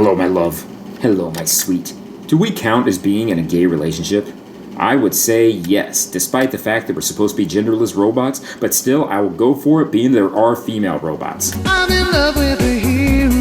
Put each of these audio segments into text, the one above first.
Hello, my love. Hello, my sweet. Do we count as being in a gay relationship? I would say yes, despite the fact that we're supposed to be genderless robots, but still, I will go for it being there are female robots. I'm in love with a hero.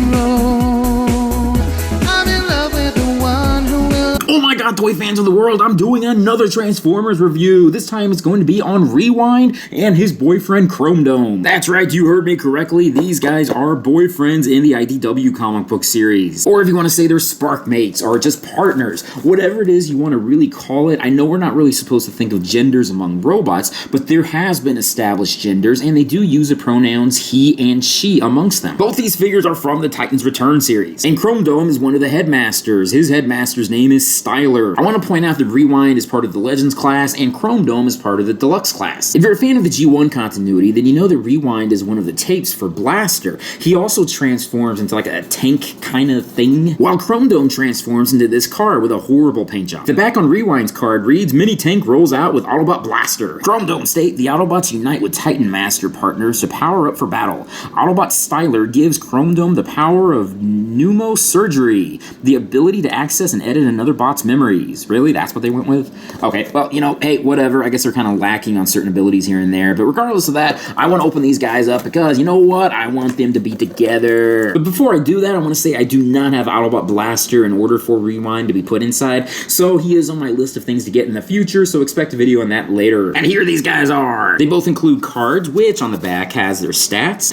I'm in love with the one who will... Oh my god, toy fans of the world, I'm doing another Transformers review. This time it's going to be on Rewind and his boyfriend Chromedome. That's right, you heard me correctly. These guys are boyfriends in the IDW Comic Book series. Or if you want to say they're spark mates or just partners, whatever it is you want to really call it. I know we're not really supposed to think of genders among robots, but there has been established genders and they do use the pronouns he and she amongst them. Both these figures are from the Titans Return series. And Chromedome is one of the headmasters. His headmaster's name is Styler. I want to point out that Rewind is part of the Legends class and Chromedome is part of the Deluxe class. If you're a fan of the G1 continuity, then you know that Rewind is one of the tapes for Blaster. He also transforms into like a tank kind of thing, while Chromedome transforms into this car with a horrible paint job. The back on Rewind's card reads, Mini Tank rolls out with Autobot Blaster. Chromedome state, the Autobots unite with Titan Master partners to power up for battle. Autobot Styler gives Chromedome the power of pneumosurgery, the ability to access and edit another bot's memories. Really? That's what they went with? Okay, well, you know, hey, whatever. I guess they're kind of lacking on certain abilities here and there, but regardless of that, I want to open these guys up because, you know what? I want them to be together. But before I do that, I want to say I do not have Autobot Blaster in order for Rewind to be put inside, so he is on my list of things to get in the future, so expect a video on that later. And here these guys are. They both include cards, which on the back has their stats.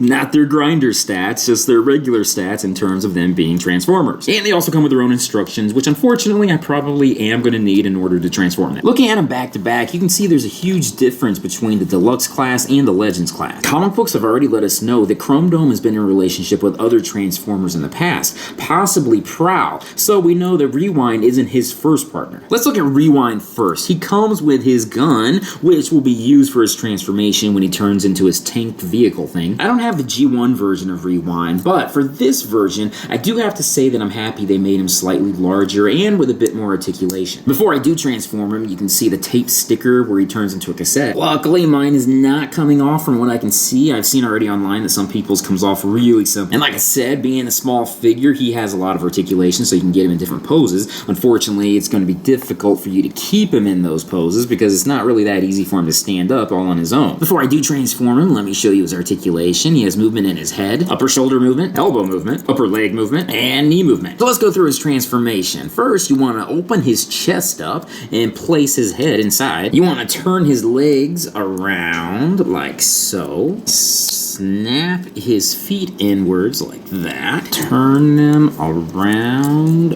Not their grinder stats, just their regular stats in terms of them being Transformers. And they also come with their own instructions, which unfortunately I probably am going to need in order to transform them. Looking at them back to back, you can see there's a huge difference between the Deluxe class and the Legends class. Comic books have already let us know that Chromedome has been in a relationship with other Transformers in the past, possibly Prowl, so we know that Rewind isn't his first partner. Let's look at Rewind first. He comes with his gun, which will be used for his transformation when he turns into his tank vehicle thing. I don't have the G1 version of Rewind, but for this version, I do have to say that I'm happy they made him slightly larger and with a bit more articulation. Before I do transform him, you can see the tape sticker where he turns into a cassette. Luckily, mine is not coming off from what I can see. I've seen already online that some people's comes off really simple. And like I said, being a small figure, he has a lot of articulation, so you can get him in different poses. Unfortunately, it's going to be difficult for you to keep him in those poses because it's not really that easy for him to stand up all on his own. Before I do transform him, let me show you his articulation. He has movement in his head, upper shoulder movement, elbow movement, upper leg movement, and knee movement. So let's go through his transformation. First, you want to open his chest up and place his head inside. You want to turn his legs around like so. Snap his feet inwards like that. Turn them around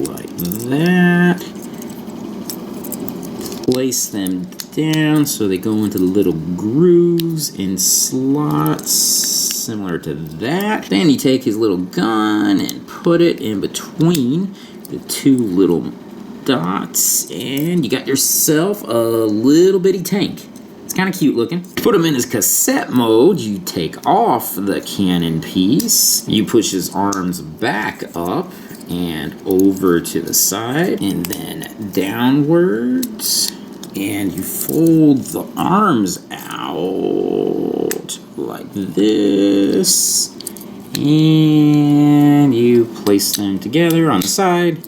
like that. Place them down so they go into the little grooves and slots similar to that. Then you take his little gun and put it in between the two little dots and you got yourself a little bitty tank. It's kind of cute looking. Put him in his cassette mode. You take off the cannon piece. You push his arms back up and over to the side and then downwards. And you fold the arms out like this. And you place them together on the side.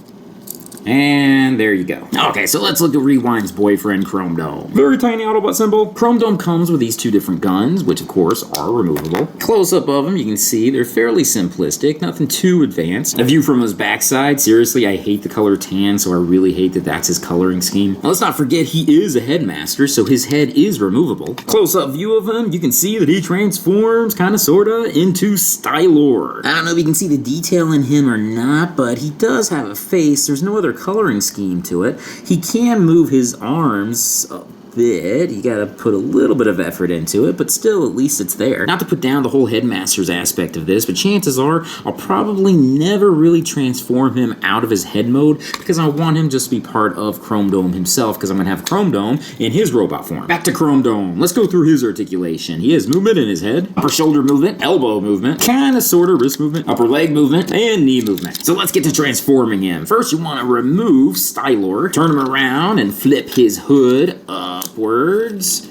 And there you go. Okay, so let's look at Rewind's boyfriend, Chromedome. Very tiny Autobot symbol. Chromedome comes with these two different guns, which of course are removable. Close up of them, you can see they're fairly simplistic, nothing too advanced. A view from his backside, seriously, I hate the color tan, so I really hate that that's his coloring scheme. Now let's not forget he is a headmaster, so his head is removable. Close up view of him, you can see that he transforms, kinda sorta, into Stylor. I don't know if you can see the detail in him or not, but he does have a face. There's no other coloring scheme to it. He can move his arms a bit. You gotta put a little bit of effort into it, but still, at least it's there. Not to put down the whole headmaster's aspect of this, but chances are I'll probably never really transform him out of his head mode because I want him just to be part of Chromedome himself because I'm gonna have Chromedome in his robot form. Back to Chromedome. Let's go through his articulation. He has movement in his head, upper shoulder movement, elbow movement, kinda sorta wrist movement, upper leg movement, and knee movement. So let's get to transforming him. First, you wanna remove Stylor, turn him around, and flip his hood upwards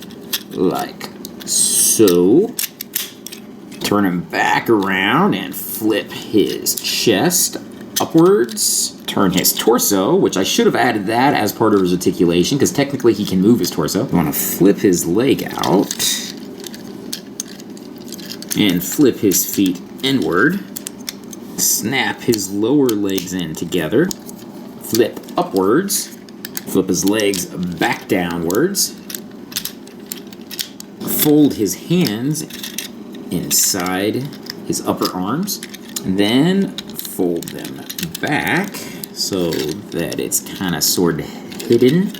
like so. Turn him back around and flip his chest upwards, turn his torso, which I should have added that as part of his articulation, because technically he can move his torso. I want to flip his leg out, and flip his feet inward, snap his lower legs in together, flip upwards, flip his legs back downwards, fold his hands inside his upper arms, and then fold them back so that it's kind of sort of hidden.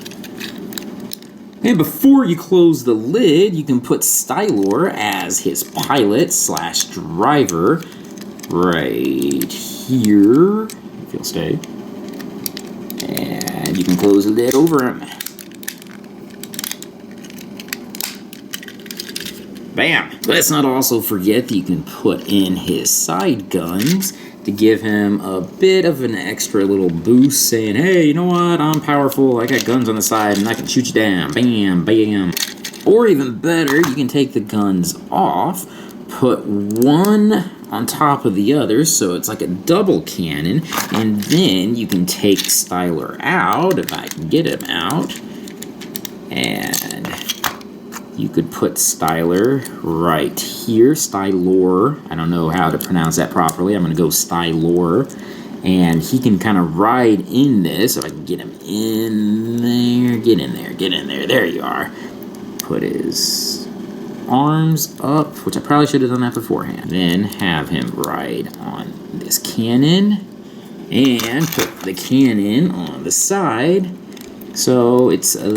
And before you close the lid, you can put Stylor as his pilot slash driver right here, if you'll stay. And you can close the lid over him. Bam! Let's not also forget that you can put in his side guns to give him a bit of an extra little boost, saying, hey, you know what, I'm powerful, I got guns on the side, and I can shoot you down. Bam, bam. Or even better, you can take the guns off, put one on top of the other, so it's like a double cannon, and then you can take Stylor out, if I can get him out, and you could put Stylor right here, Stylor. I don't know how to pronounce that properly. I'm going to go Stylor. And he can kind of ride in this. If I can get him in there. Get in there. Get in there. There you are. Put his arms up, which I probably should have done that beforehand. Then have him ride on this cannon. And put the cannon on the side. So it's a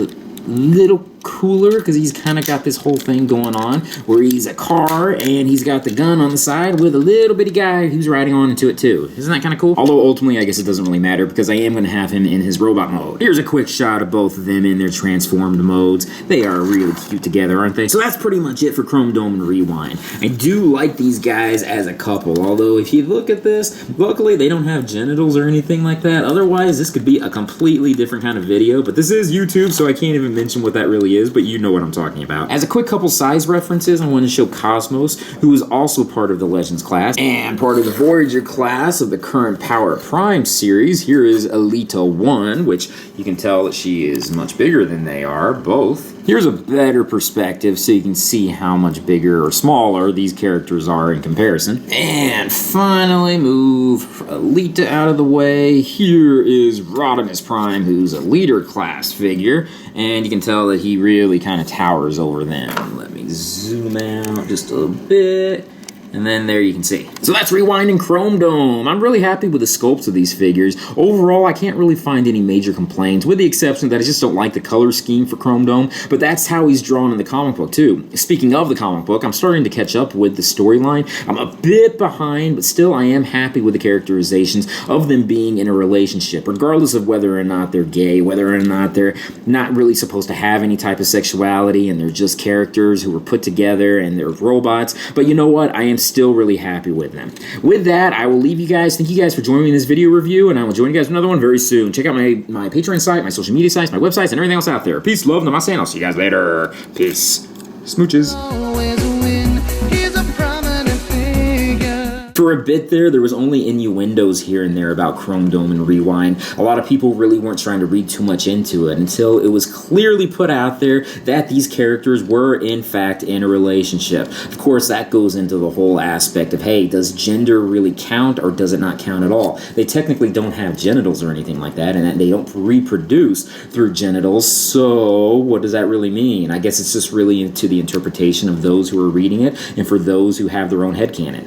little cooler because he's kind of got this whole thing going on where he's a car and he's got the gun on the side with a little bitty guy who's riding on into it too. Isn't that kind of cool? Although ultimately I guess it doesn't really matter because I am going to have him in his robot mode. Here's a quick shot of both of them in their transformed modes. They are really cute together, aren't they? So that's pretty much it for Chromedome and Rewind. I do like these guys as a couple, although if you look at this, luckily they don't have genitals or anything like that. Otherwise this could be a completely different kind of video, but this is YouTube, so I can't even mention what that really is, but you know what I'm talking about. As a quick couple size references, I want to show Cosmos, who is also part of the Legends class and part of the Voyager class of the current Power Prime series. Here is Alita 1, which you can tell that she is much bigger than they are, both. Here's a better perspective so you can see how much bigger or smaller these characters are in comparison. And finally move Alita out of the way. Here is Rodimus Prime, who's a leader class figure, and you can tell that he really kind of towers over them. Let me zoom out just a bit. And then there you can see. So that's Rewind and Chromedome. I'm really happy with the sculpts of these figures. Overall, I can't really find any major complaints, with the exception that I just don't like the color scheme for Chromedome, but that's how he's drawn in the comic book too. Speaking of the comic book, I'm starting to catch up with the storyline. I'm a bit behind, but still I am happy with the characterizations of them being in a relationship, regardless of whether or not they're gay, whether or not they're not really supposed to have any type of sexuality, and they're just characters who were put together and they're robots. But you know what? I am still really happy with them. With that, I will leave you guys. Thank you guys for joining me in this video review, and I will join you guys for another one very soon. Check out my Patreon site, my social media sites, my websites, and everything else out there. Peace, love, namaste, and I'll see you guys later. Peace. Smooches. Always win. He's a prominent figure. For a bit there was only innuendos here and there about Chromedome and Rewind. A lot of people really weren't trying to read too much into it until it was clearly put out there that these characters were in fact in a relationship. Of course, that goes into the whole aspect of, hey, does gender really count or does it not count at all? They technically don't have genitals or anything like that, and they don't reproduce through genitals, so what does that really mean? I guess it's just really into the interpretation of those who are reading it and for those who have their own headcanon.